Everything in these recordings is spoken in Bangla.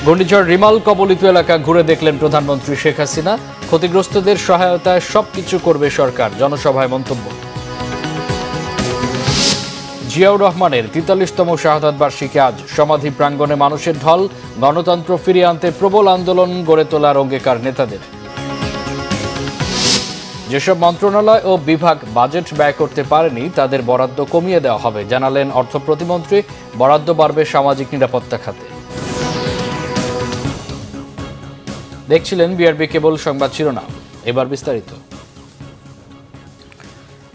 ঘূর্ণিঝড় রিমাল কবলিত এলাকা ঘুরে দেখলেন প্রধানমন্ত্রী শেখ হাসিনা। ক্ষতিগ্রস্তদের সহায়তায় সবকিছু করবে সরকার, জনসভায় মন্তব্য। জিয়াউর রহমানের ৪৩তম শাহাদাত বার্ষিকী আজ। সমাধি প্রাঙ্গণে মানুষের ঢল। গণতন্ত্র ফিরিয়ে আনতে প্রবল আন্দোলন গড়ে তোলার অঙ্গীকার নেতাদের। যেসব মন্ত্রণালয় ও বিভাগ বাজেট ব্যয় করতে পারেনি তাদের বরাদ্দ কমিয়ে দেওয়া হবে, জানালেন অর্থ প্রতিমন্ত্রী। বরাদ্দ বাড়বে সামাজিক নিরাপত্তা খাতে। দেখছিলেন বিআরবি কেবল সংবাদ শিরোনাম, এবার বিস্তারিত।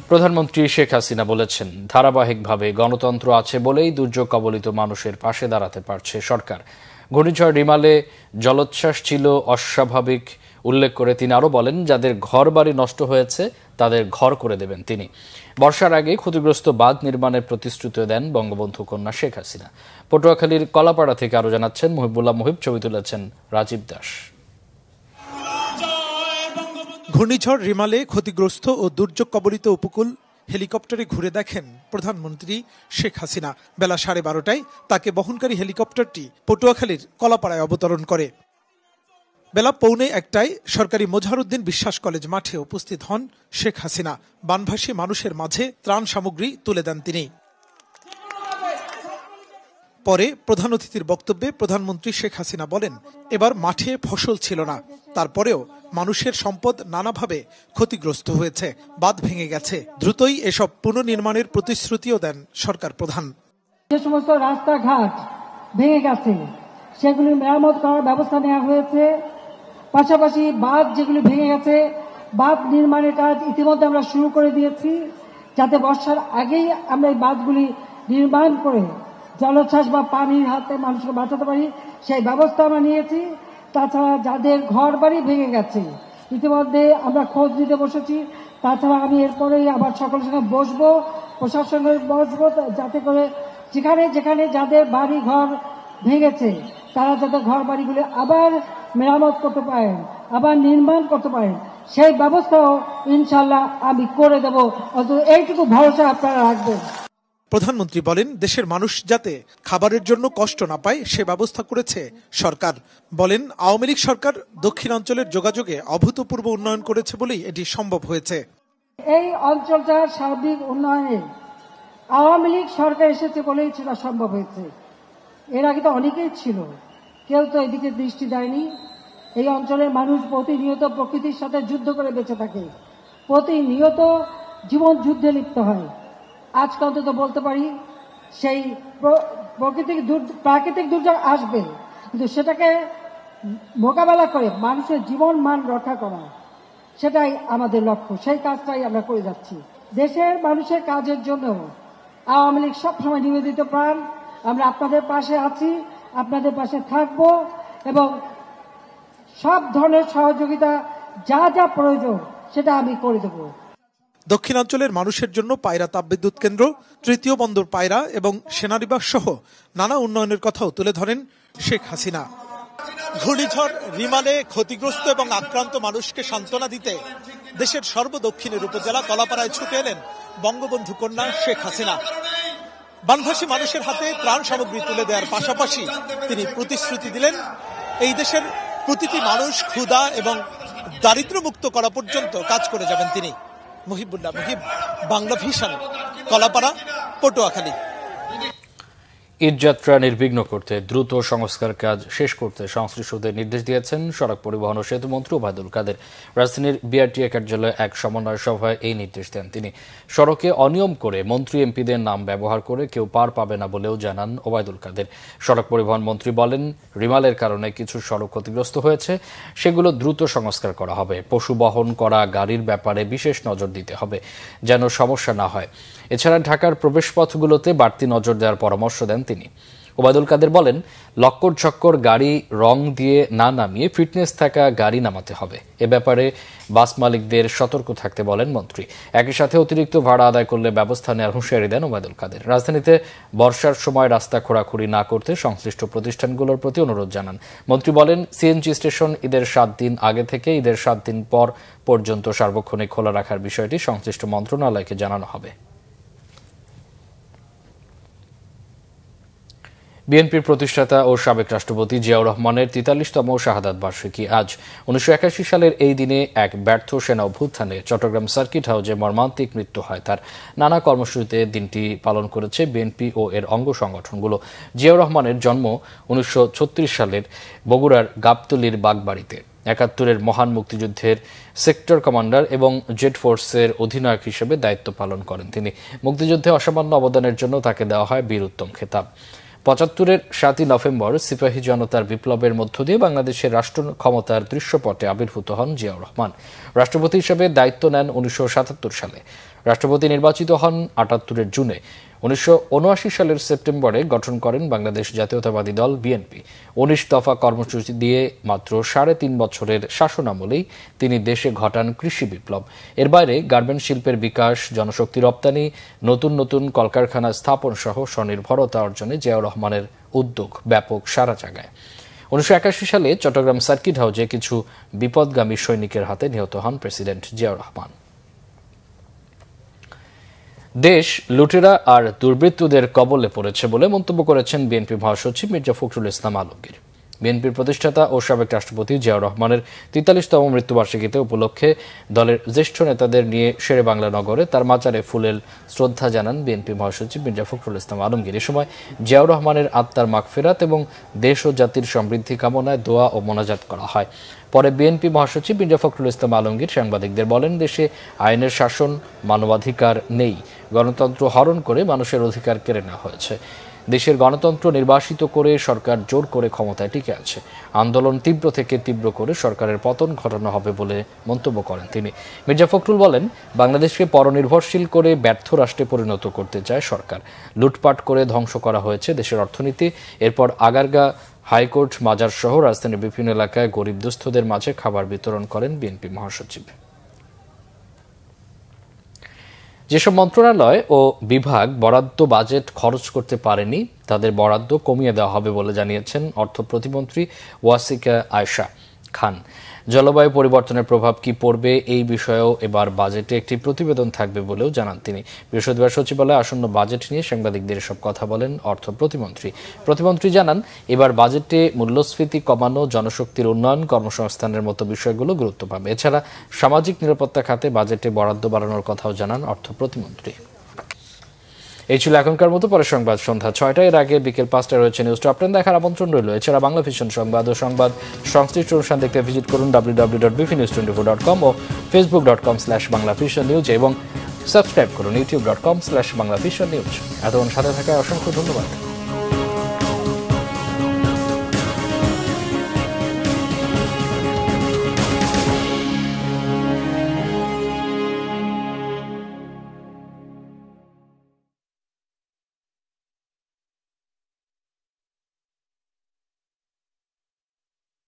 প্রধানমন্ত্রী শেখ হাসিনা বলেছেন, ধারাবাহিকভাবে গণতন্ত্র আছে বলেই দুর্যোগ কবলিত মানুষের পাশে দাঁড়াতে পারছে সরকার। ঘূর্ণিঝড় রিমালে জলোচ্ছ্বাস ছিল অস্বাভাবিক উল্লেখ করে তিনি আরও বলেন, যাদের ঘর বাড়ি নষ্ট হয়েছে তাদের ঘর করে দেবেন তিনি। বর্ষার আগে ক্ষতিগ্রস্ত বাঁধ নির্মাণের প্রতিশ্রুতি দেন বঙ্গবন্ধু কন্যা শেখ হাসিনা। পটুয়াখালীর কলাপাড়া থেকে আরও জানাচ্ছেন মুহিবুল্লাহ মুহিব, ছবি তুলেছেন রাজীব দাস। ঘূর্ণিঝড় রিমালে ক্ষতিগ্রস্ত ও দুর্যোগ কবলিত উপকূল হেলিকপ্টারে ঘুরে দেখেন প্রধানমন্ত্রী শেখ হাসিনা। বেলা 12:30টায় তাকে বহনকারী হেলিকপ্টারটি পটুয়াখালীর কলাপাড়ায় অবতরণ করে। বেলা 12:45টায় সরকারি মোজাহারউদ্দিন বিশ্বাস কলেজ মাঠে উপস্থিত হন শেখ হাসিনা। বানভাসী মানুষের মাঝে ত্রাণ সামগ্রী তুলে দেন তিনি। পরে প্রধান অতিথির বক্তব্যে প্রধানমন্ত্রী শেখ হাসিনা বলেন, এবার মাঠে ফসল ছিল না, তারপরেও মানুষের সম্পদ নানাভাবে ক্ষতিগ্রস্ত হয়েছে, বাঁধ ভেঙে গেছে। দ্রুতই এসব পুনর্নির্মাণের প্রতিশ্রুতিও দেন সরকার প্রধান। যে সমস্ত রাস্তাঘাট ভেঙে গেছে সেগুলি মেরামত করার ব্যবস্থা নেওয়া হয়েছে। পাশাপাশি বাঁধ যেগুলি ভেঙে গেছে, বাঁধ নির্মাণের কাজ ইতিমধ্যে আমরা শুরু করে দিয়েছি, যাতে বর্ষার আগেই আমরা এই বাঁধগুলি নির্মাণ করে জলোচ্ছ্বাস বা পানির হাতে মানুষকে বাঁচাতে পারি, সেই ব্যবস্থা আমরা নিয়েছি। তাছাড়া যাদের ঘর বাড়ি ভেঙে গেছে ইতিমধ্যে আমরা খোঁজ দিতে বসেছি। তাছাড়া আমি এরপরেই আবার সকলের সঙ্গে বসবো, প্রশাসনের বসবো, যাতে করে যেখানে যেখানে যাদের বাড়ি ঘর ভেঙেছে তারা যাতে ঘর বাড়িগুলি আবার মেরামত করতে পারেন, আবার নির্মাণ করতে পারেন, সেই ব্যবস্থাও ইনশাল্লাহ আমি করে দেব। অন্তত এইটুকু ভরসা আপনারা রাখবেন। প্রধানমন্ত্রী বলেন, দেশের মানুষ যাতে খাবারের জন্য কষ্ট না পায় সে ব্যবস্থা করেছে সরকার। বলেন, আওয়ামী লীগ সরকার দক্ষিণাঞ্চলের যোগাযোগে অভূতপূর্ব উন্নয়ন করেছে বলেই এটি সম্ভব হয়েছে। এই অঞ্চলটার সার্বিক উন্নয়নে আওয়ামী লীগ সরকার এসেছে বলেই সেটা সম্ভব হয়েছে। এর আগে তো অনেকেই ছিল, কেউ তো এদিকে দৃষ্টি দেয়নি। এই অঞ্চলের মানুষ প্রতিনিয়ত প্রকৃতির সাথে যুদ্ধ করে বেঁচে থাকে, প্রতিনিয়ত জীবন যুদ্ধে লিপ্ত হয়। আজকে অন্তত বলতে পারি সেই প্রাকৃতিক দুর্যোগ আসবে, কিন্তু সেটাকে মোকাবেলা করে মানুষের জীবন মান রক্ষা করা, সেটাই আমাদের লক্ষ্য। সেই কাজটাই আমরা করে যাচ্ছি। দেশের মানুষের কাজের জন্য আওয়ামী লীগ সবসময় নিবেদিত প্রাণ। আমরা আপনাদের পাশে আছি, আপনাদের পাশে থাকব এবং সব ধরনের সহযোগিতা যা যা প্রয়োজন সেটা আমি করে দেব। দক্ষিণাঞ্চলের মানুষের জন্য পায়রা তাপবিদ্যুৎ কেন্দ্র, তৃতীয় বন্দর পায়রা এবং সেনানিবাস সহ নানা উন্নয়নের কথাও তুলে ধরেন শেখ হাসিনা। ঘূর্ণিঝড় রিমালে ক্ষতিগ্রস্ত এবং আক্রান্ত মানুষকে সান্ত্বনা দিতে দেশের সর্বদক্ষিণের উপজেলা কলাপাড়ায় ছুটে এলেন বঙ্গবন্ধু কন্যা শেখ হাসিনা। বানভাসী মানুষের হাতে ত্রাণ সামগ্রী তুলে দেওয়ার পাশাপাশি তিনি প্রতিশ্রুতি দিলেন, এই দেশের প্রতিটি মানুষ ক্ষুধা এবং দারিদ্র্যমুক্ত করা পর্যন্ত কাজ করে যাবেন তিনি। মুহিবুল্লাহ মুহিব, বাংলা ভিশন, কলাপাড়া, পটুয়াখালী। ঈদযাত্রা নির্বিঘ্ন করতে দ্রুত সংস্কার কাজ শেষ করতে সংশ্লিষ্টদের নির্দেশ দিয়েছেন সড়ক পরিবহন ও সেতু মন্ত্রী ওবায়দুল কাদের। রাজধানীর বিআরটিএ কার্যালয়ে এক সমন্বয় সভায় এই নির্দেশ দেন তিনি। সড়কে অনিয়ম করে মন্ত্রী এমপিদের নাম ব্যবহার করে কেউ পার পাবে না বলেও জানান ওবায়দুল কাদের। সড়ক পরিবহন মন্ত্রী বলেন, রিমালের কারণে কিছু সড়ক ক্ষতিগ্রস্ত হয়েছে, সেগুলো দ্রুত সংস্কার করা হবে। পশু বহন করা গাড়ির ব্যাপারে বিশেষ নজর দিতে হবে যেন সমস্যা না হয়। এছাড়া ঢাকার প্রবেশপথগুলোতে বাড়তি নজর দেওয়ার পরামর্শ দেন তিনি। ওবায়দুল কাদের বলেন, লক্কর ছক্কর গাড়ি রং দিয়ে না নামিয়ে ফিটনেস থাকা গাড়ি নামাতে হবে। এ ব্যাপারে বাস মালিকদের সতর্ক থাকতে বলেন মন্ত্রী। একই সাথে অতিরিক্ত ভাড়া আদায় করলে ব্যবস্থা নেওয়ার হুঁশিয়ারি দেন ওবায়দুল কাদের। রাজধানীতে বর্ষার সময় রাস্তা খোঁড়াখুঁড়ি না করতে সংশ্লিষ্ট প্রতিষ্ঠানগুলোর প্রতি অনুরোধ জানান মন্ত্রী। বলেন, সিএনজি স্টেশন ঈদের 7 দিন আগে থেকে ঈদের 7 দিন পর পর্যন্ত সার্বক্ষণিক খোলা রাখার বিষয়টি সংশ্লিষ্ট মন্ত্রণালয়কে জানানো হবে। বিএনপির প্রতিষ্ঠাতা ও সাবেক রাষ্ট্রপতি জিয়াউর রহমানের ৪৩তম শাহাদাত বার্ষিকী আজ। ১৯৮১ সালের এই দিনে এক ব্যর্থ সেনা অভ্যুত্থানে চট্টগ্রাম সার্কিট হাউসে মর্মান্তিক মৃত্যু হয় তার। নানা কর্মসূচিতে দিনটি পালন করেছে বিএনপি ও এর অঙ্গ সংগঠনগুলো। জিয়াউর রহমানের জন্ম ১৯৩৬ সালের বগুড়ার গাবতলীর বাগবাড়িতে। ৭১-এর মহান মুক্তিযুদ্ধের সেক্টর কমান্ডার এবং জেড ফোর্সের অধিনায়ক হিসেবে দায়িত্ব পালন করেন তিনি। মুক্তিযুদ্ধে অসামান্য অবদানের জন্য তাকে দেওয়া হয় বীর উত্তম খেতাব। ৭৫-এর ৭ই নভেম্বর সিপাহী জনতার বিপ্লবের মধ্য দিয়ে বাংলাদেশের রাষ্ট্র ক্ষমতার দৃশ্যপটে আবির্ভূত হন জিয়াউর রহমান। রাষ্ট্রপতি হিসেবে দায়িত্ব নেন ১৯৭৭ সালে। রাষ্ট্রপতি নির্বাচিত হন ৭৮-এর জুনে। ১৯৭৯ সালের সেপ্টেম্বরে গঠন করেন বাংলাদেশ জাতীয়তাবাদী দল বিএনপি। ১৯ দফা কর্মসূচি দিয়ে মাত্র ৩.৫ বছরের শাসনামলেই তিনি দেশে ঘটান কৃষি বিপ্লব। এর বাইরে গার্মেন্টস শিল্পের বিকাশ, জনশক্তি রপ্তানি, নতুন নতুন কলকারখানা স্থাপন সহ স্বনির্ভরতা অর্জনে জিয়াউর রহমানের উদ্যোগ ব্যাপক সাড়া জাগায়। ১৯৮১ সালে চট্টগ্রাম সার্কিট হাউসে কিছু বিপদগামী সৈনিকের হাতে নিহত হন প্রেসিডেন্ট জিয়াউর রহমান। দেশ লুটেরা আর দুর্বৃত্তদের কবলে পড়েছে বলে মন্তব্য করেছেন বিএনপি মহাসচিব মির্জা ফখরুল ইসলাম আলমগীর। বিএনপির প্রতিষ্ঠাতা ও সাবেক রাষ্ট্রপতি জিয়াউর রহমানের ৪৩তম মৃত্যুবার্ষিকীতে উপলক্ষে দলের জ্যেষ্ঠ নেতাদের নিয়ে শেরেবাংলা নগরে তার মাজারে ফুলেল শ্রদ্ধা জানান বিএনপি মহাসচিব মির্জা ফখরুল ইসলাম আলমগীর। এ সময় জিয়াউর রহমানের আত্মার মাগফিরাত এবং দেশ ও জাতির সমৃদ্ধি কামনায় দোয়া ও মোনাজাত করা হয়। পরে বিএনপি মহাসচিব মির্জা ফখরুল ইসলাম আলমগীর সাংবাদিকদের বলেন, দেশে আইনের শাসন, মানবাধিকার নেই। গণতন্ত্র হরণ করে মানুষের অধিকার কেড়ে নেওয়া হয়েছে। দেশের গণতন্ত্র নির্বাসিত করে সরকার জোর করে ক্ষমতায় টিকে আছে। আন্দোলন তীব্র থেকে তীব্র করে সরকারের পতন ঘটানো হবে বলে মন্তব্য করেন তিনি। মির্জা ফখরুল বলেন, বাংলাদেশকে পরনির্ভরশীল করে ব্যর্থ রাষ্ট্রে পরিণত করতে চায় সরকার। লুটপাট করে ধ্বংস করা হয়েছে দেশের অর্থনীতি। এরপর আগারগা, হাইকোর্ট, মাজার সহ রাজধানীর বিভিন্ন এলাকায় গরিব দুস্থদের মাঝে খাবার বিতরণ করেন বিএনপি মহাসচিব। যেসব মন্ত্রণালয় ও বিভাগ বরাদ্দ বাজেট খরচ করতে পারেনি তাদের বরাদ্দ কমিয়ে দেওয়া হবে বলে জানিয়েছেন অর্থ প্রতিমন্ত্রী ওয়াসিকা আয়েশা খান। জলবায়ু পরিবর্তনের প্রভাব কি পড়বে এই বিষয়েও এবার বাজেটে একটি প্রতিবেদন থাকবে বলেও জানান তিনি। বৃহস্পতিবার সচিবালয়ে আসন্ন বাজেট নিয়ে সাংবাদিকদের এসব কথা বলেন অর্থ প্রতিমন্ত্রী। প্রতিমন্ত্রী জানান, এবার বাজেটে মূল্যস্ফীতি কমানো, জনশক্তির উন্নয়ন, কর্মসংস্থানের মতো বিষয়গুলো গুরুত্ব পাবে। এছাড়া সামাজিক নিরাপত্তা খাতে বাজেটে বরাদ্দ বাড়ানোর কথাও জানান অর্থ প্রতিমন্ত্রী। এই ছিল এখনকার মতো। পরের সংবাদ সন্ধ্যা ৬টায়। এর আগে বিকেল ৫টায় রয়েছে নিউজ টপ 10 দেখার আমন্ত্রণ রইল। এছাড়া বাংলা ভিশন সংবাদ ও সংবাদ সংশ্লিষ্ট অনুষ্ঠান দেখতে ভিজিট করুন www.bfnews24.com ও facebook.com/banglavisionnews এবং সাবস্ক্রাইব করুন youtube.com/banglavisionnews। এতক্ষণ সাথে থাকায় অসংখ্য ধন্যবাদ।